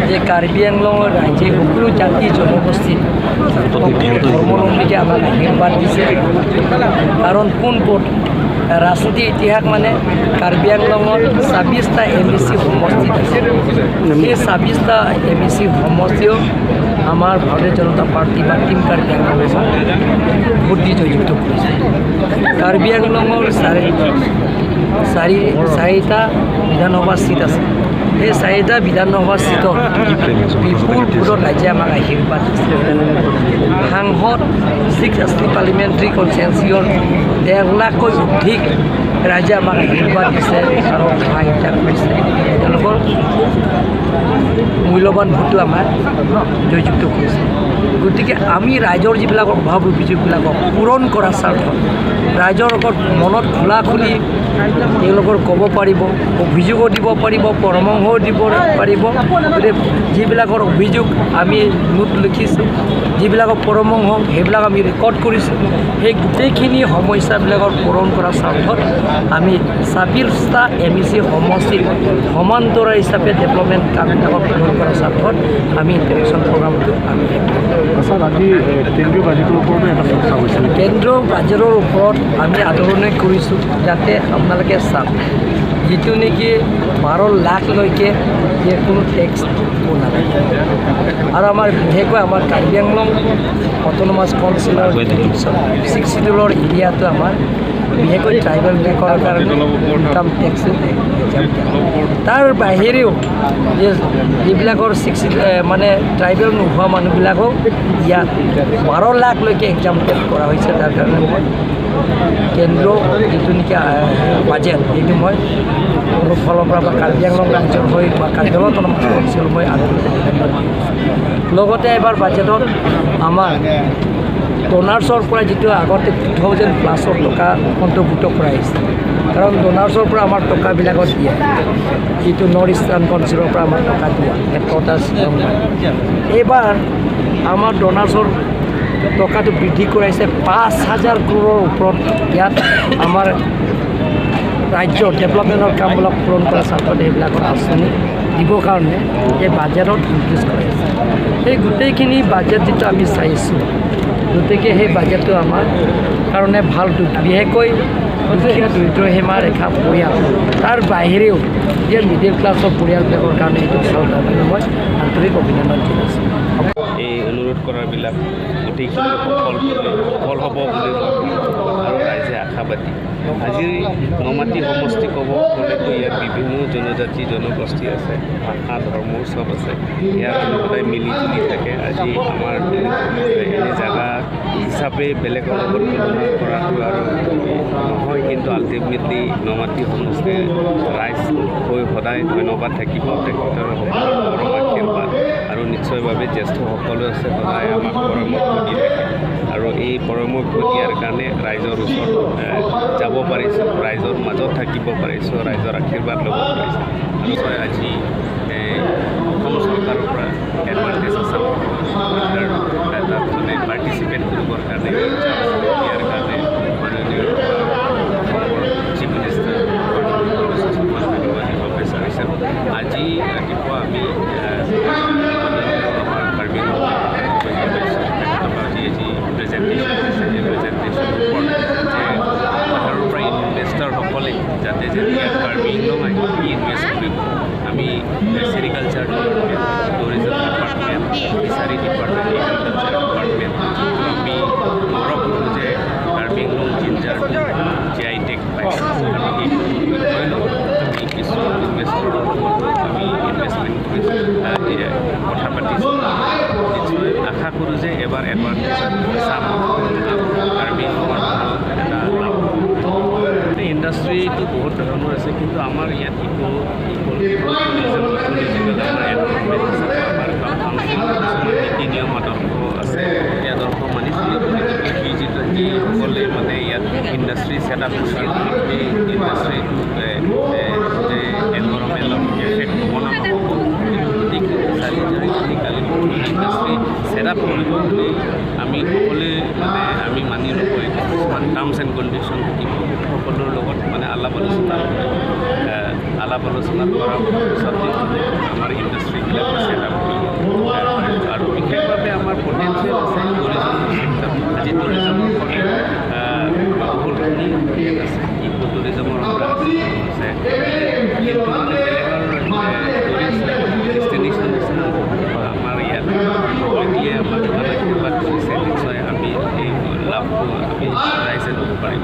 যে কাৰ্বি আংলঙৰ ৰাইজে সকলো জাতি জনগোষ্ঠী ধৰ্মাৱলম্বীকে আমাক আশীৰ্বাদ দিছে কাৰণ পোনপট ৰাজনীতি ইতিহাস মানে কাৰ্বি আংলঙত ২৬টা MEC সমষ্টিত আছে সেই ২৬টা MEC সমষ্টিও আমাৰ ভাৰতীয় জনতা পাৰ্টি বা টিম কাৰ্বি আংলঙে ভোট দি জয়যুক্ত কৰিছে কাৰ্বি আংলঙৰ চাৰিটা বিধানসভা চিট আছে এই চাৰিটা বিধানসভা চিটত বিপুল ভোটত ৰাইজে আমাক আশীৰ্বাদ দিছে সাংসদ 6 এছটি পাৰ্লিমেণ্টাৰী কনষ্টিটুৱেঞ্চিৰ 1.5 লাখকৈ অধিক ৰাইজে আমাক আশীৰ্বাদ দিছে আৰু সহায়তা কৰিছে তেওঁলোকৰ মূল্যৱান ভোটটো আমাৰ জয়যুক্ত কৰিছে গতিকে আমি ৰাইজৰ যিবিলাক অভাৱ অভিযোগবিলাকক পূৰণ কৰাৰ স্বাৰ্থত ৰাইজৰ লগত মনত খোলাখুলি তেওঁলোকৰ ক'ব পাৰিব অভিযোগো দিব পাৰিব পৰামৰ্শও দিব পাৰিব গতিকে যিবিলাকৰ অভিযোগ আমি নোট লিখিছোঁ যিবিলাকৰ পৰামৰ্শ সেইবিলাক আমি ৰেকৰ্ড কৰিছোঁ সেই গোটেইখিনি সমস্যাবিলাকৰ পূৰণ কৰাৰ স্বাৰ্থত আমি ২৬টা MEC সমষ্টিত সমান্তৰাল হিচাপে ডেভেলপমেণ্ট কামবিলাকক পূৰণ কৰাৰ স্বাৰ্থত আমি ইণ্টাৰেকশ্যন প্ৰগ্ৰামটো আমি কেন্দ্ৰীয় বাজেটৰ ওপৰত আমি আদৰণি কৰিছোঁ যাতে আপোনালোকে চাওক যিটো নেকি 12 লাখলৈকে যে কোনো টেক্স দিব নালাগে আৰু আমাৰ বিশেষকৈ আমাৰ কাৰ্বি আংলং অট'নমাছ কাউন্সিলৰ 6 শিডিউলৰ এৰিয়াটো আমাৰ বিশেষকৈ ট্ৰাইবেলবিলাকৰ কাৰণে ইনকাম টেক্স তাৰ বাহিৰেও যিবিলাকৰ মানে ট্ৰাইবেল নোহোৱা মানুহবিলাকক ইয়াত 12 লাখলৈকে এক্সাম্পটেড কৰা হৈছে তাৰ কাৰণে মই কেন্দ্ৰীয় যিটো নেকি বাজেট এইটো মই মোৰ ফালৰ পৰা বা কাৰ্বি আংলং ৰাজ্যৰ হৈ বা কাৰ্বি আংলং অট'নমাছ কাউন্সিল মই লগতে এবাৰ বাজেটত আমাৰ ডোনাৰ্ছৰ পৰা যিটো আগতে 2000+ টকা অন্তৰ্ভুক্ত কৰা আহিছে কাৰণ ডোনাৰ্ছৰ পৰা আমাৰ টকাবিলাকত দিয়ে যিটো নৰ্থ ইষ্টাৰ্ণ কাউন্সিলৰ পৰা আমাৰ টকা দিয়া হেডকোৱাৰ্টাৰ্ছ এইবাৰ আমাৰ ডোনাৰ্ছৰ টকাটো বৃদ্ধি কৰাইছে 5,000 কৰোৰৰ ওপৰত ইয়াত আমাৰ ৰাজ্যৰ ডেভেলপমেণ্টৰ কামবিলাক পূৰণ কৰাৰ স্বাৰ্থত এইবিলাকৰ আঁচনি দিবৰ কাৰণে এই বাজেটত ইনক্ৰিজ কৰাইছে সেই গোটেইখিনি বাজেট যিটো আমি চাইছোঁ গতিকে সেই বাজেটটো আমাৰ কাৰণে ভাল বিশেষকৈ দুখীয়া দৰিদ্ৰ সীমা ৰেখা পৰিয়াল তাৰ বাহিৰেও যে মিডিল ক্লাছৰ পৰিয়ালবিলাকৰ কাৰণে এইটো ভাল কাৰণে মই আন্তৰিক অভিনন্দন জনাইছোঁ এই অনুৰোধ কৰাবিলাক গোটেইখিনি সফল হ'ব বুলি আৰু ৰাইজে আশাবাদী আজিৰ নমাটি সমষ্টি ক'ব গ'লেতো ইয়াত বিভিন্ন জনজাতি জনগোষ্ঠী আছে ভাষা ধৰ্ম চব আছে ইয়াত সদায় মিলি জুলি থাকে আজি আমাৰ এনে জেগা হিচাপে বেলেগৰ লগত তুলনা কৰাটো আৰু নহয় কিন্তু আল্টিমেটলি নমাটি সমষ্টিৰ ৰাইজ হৈ সদায় ধন্যবাদ থাকিব তেখেতৰ পৰম আশীৰ্বাদ আৰু নিশ্চয়ভাৱে জ্যেষ্ঠসকলো আছে সদায় আমাক পৰামৰ্শ দি থাকে আৰু এই পৰামৰ্শ দিয়াৰ কাৰণে ৰাইজৰ ওচৰত যাব পাৰিছোঁ ৰাইজৰ মাজত থাকিব পাৰিছোঁ ৰাইজৰ আশীৰ্বাদ ল'ব পাৰিছোঁ আৰু আজি অসম চৰকাৰৰ পৰা এডভান্টেজ আছে তাত মানে পাৰ্টিচিপেট কৰিবৰ কাৰণে ইয়াৰ কাৰণে মাননীয় চিফ মিনিষ্টাৰ বিচাৰিছে আজি ৰাতিপুৱা আমি আমাৰ কাৰ্বি আংলং যি প্ৰেজেণ্টেশ্যন আছে এই প্ৰেজেণ্টেশ্যনৰ ওপৰত যে বাহিৰৰ পৰা ইনভেষ্টাৰসকলে যাতে ইয়াত কাৰ্বি আংলং আহি ইনভেষ্ট কৰিব আমি sericulture department tourism department fishery department agriculture department আমি গৌৰৱ কৰোঁ যে কাৰ্বি আংলং জিঞ্জাৰটো GI টেগ পাইছে আমি আমি কিছু ইনভেষ্টৰৰ লগতো আমি ইনভেষ্টমেণ্ট কৰিছোঁ কথা পাতিছোঁ নিশ্চয় আশা কৰোঁ যে এবাৰ এডভান্টেজ চাম কাৰ্বি আংলঙৰ এটা লাভ ইণ্ডাষ্ট্ৰিটো বহুত ধৰণৰ আছে কিন্তু আমাৰ ইয়াত নীতি নিয়ম আদৰ্শ আছে এই আদৰ্শ মানি যিসকলে মানে ইয়াত ইণ্ডাষ্ট্ৰি ছেট আপ কৰিছিল এই ইণ্ডাষ্ট্ৰিটো যে এনভাইৰনমেণ্টৰ এফেক্ট হ'ব নহ'ব ইণ্ডাষ্ট্ৰি ছেট আপ কৰিব বুলি আমি সকলোৱে মানে আমি মানি ল'ব কিছুমান টাৰ্মছ এণ্ড কণ্ডিশ্যন থাকিব সকলোৰ লগত মানে আলাপ আলোচনা কৰাৰ পিছত আমাৰ ইণ্ডাষ্ট্ৰিবিলাক ছেট আপ ল'ব পাৰিব।